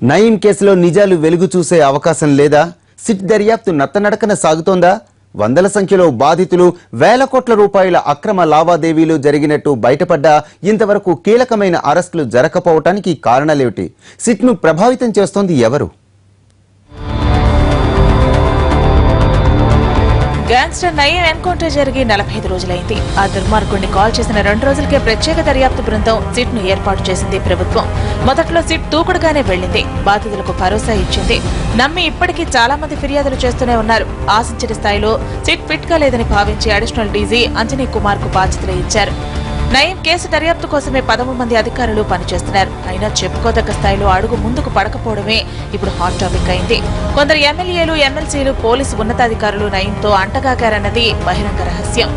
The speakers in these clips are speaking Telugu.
నయీం కేసులో నిజాలు వెలుగు చూసే అవకాశం లేదా? సిట్ దర్యాప్తు నత్తనడకన సాగుతోందా? వందల సంఖ్యలో బాధితులు, వేల కోట్ల రూపాయల అక్రమ లావాదేవీలు జరిగినట్టు బయటపడ్డా ఇంతవరకు కీలకమైన అరెస్టులు జరగకపోవటానికి కారణాలేమిటి? సిట్ను ప్రభావితం చేస్తోంది ఎవరు? గ్యాంగ్స్టర్ నయీం ఎన్కౌంటర్ జరిగి 45 రోజులైంది. ఆ దుర్మార్గుడిని కాల్ చేసిన 2 రోజులకే ప్రత్యేక దర్యాప్తు బృందం సిట్ ను ఏర్పాటు చేసింది ప్రభుత్వం. మొదట్లో సిట్ దూకుడుగానే వెళ్లింది. బాధితులకు భరోసా ఇచ్చింది. నమ్మి ఇప్పటికీ చాలా మంది ఫిర్యాదులు చేస్తూనే ఉన్నారు. ఆశించిన స్థాయిలో సిట్ ఫిట్ గా లేదని భావించి అడిషనల్ డీజీ అంజనీ కుమార్ కు బాధ్యతలు ఇచ్చారు. నయీం కేసు దర్యాప్తు కోసమే 13 మంది అధికారులు పనిచేస్తున్నారు. అయినా చెప్పుకోదగ్గ స్థాయిలో అడుగు ముందుకు పడకపోవడమే ఇప్పుడు హాట్ టాపిక్ అయింది. కొందరు ఎమ్మెల్యేలు, ఎమ్మెల్సీలు, పోలీసు ఉన్నతాధికారులు నయీంతో అంటగాకారన్నది బహిరంగ రహస్యం.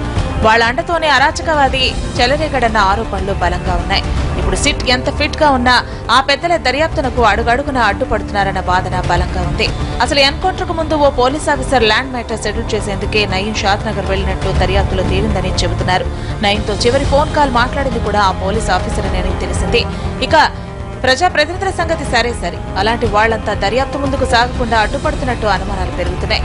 వాళ్ల అండతోనే అరాచకవాది చెలరేగడన్న ఆరోపణలు బలంగా ఉన్నాయి. ఇప్పుడు సిట్ ఎంత ఫిట్ గా ఉన్నా ఆ పెద్దల దర్యాప్తునకు అడుగడుగున అడ్డుపడుతున్నారన్న వాదన బలంగా ఉంది. అసలు ఎన్కౌంటర్ కు ముందు ఓ police officer land matter settle చేసేందుకే నయీం షాద్ నగర్ వెళ్లినట్లు దర్యాప్తులో తేలిందని చెబుతున్నారు. నయీంతో చివరి ఫోన్ కాల్ మాట్లాడింది కూడా ఆ పోలీస్ ఆఫీసర్ అని తెలిసింది. ఇక ప్రజాప్రతినిధుల సంగతి సరే, అలాంటి వాళ్లంతా దర్యాప్తు ముందుకు సాగకుండా అడ్డుపడుతున్నట్టు అనుమానాలు పెరుగుతున్నాయి.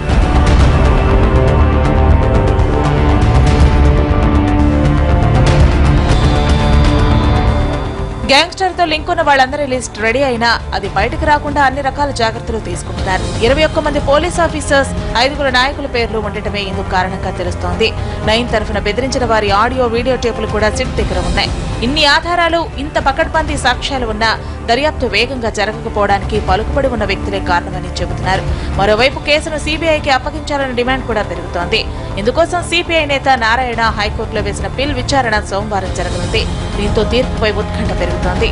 గ్యాంగ్స్టర్ తో లింక్ ఉన్న వాళ్ళందరి లిస్ట్ రెడీ అయినా అది బయటకు రాకుండా అన్ని రకాల జాగ్రత్తలు తీసుకుంటున్నారు. 21 మంది పోలీస్ ఆఫీసర్స్, 5 నాయకుల పేర్లు ఉండటమే ఇందుకు కారణంగా తెలుస్తోంది. నయీం తరఫున బెదిరించిన వారి ఆడియో, వీడియో టేపులు కూడా సిట్ దగ్గర ఉన్నాయి. ఇన్ని ఆధారాలు, ఇంత పకడ్బందీ సాక్ష్యాలు ఉన్నా దర్యాప్తు వేగంగా జరగకపోవడానికి పలుకుబడి ఉన్న వ్యక్తులే కారణమని చెబుతున్నారు. మరోవైపు కేసును సీబీఐకి అప్పగించాలన్న డిమాండ్ కూడా పెరుగుతోంది. ఇందుకోసం సిపిఐ నేత నారాయణ హైకోర్టులో వేసిన పిల్ విచారణ సోమవారం జరగనుంది. దీంతో తీర్పుపై ఉత్కంఠ పెరుగుతోంది.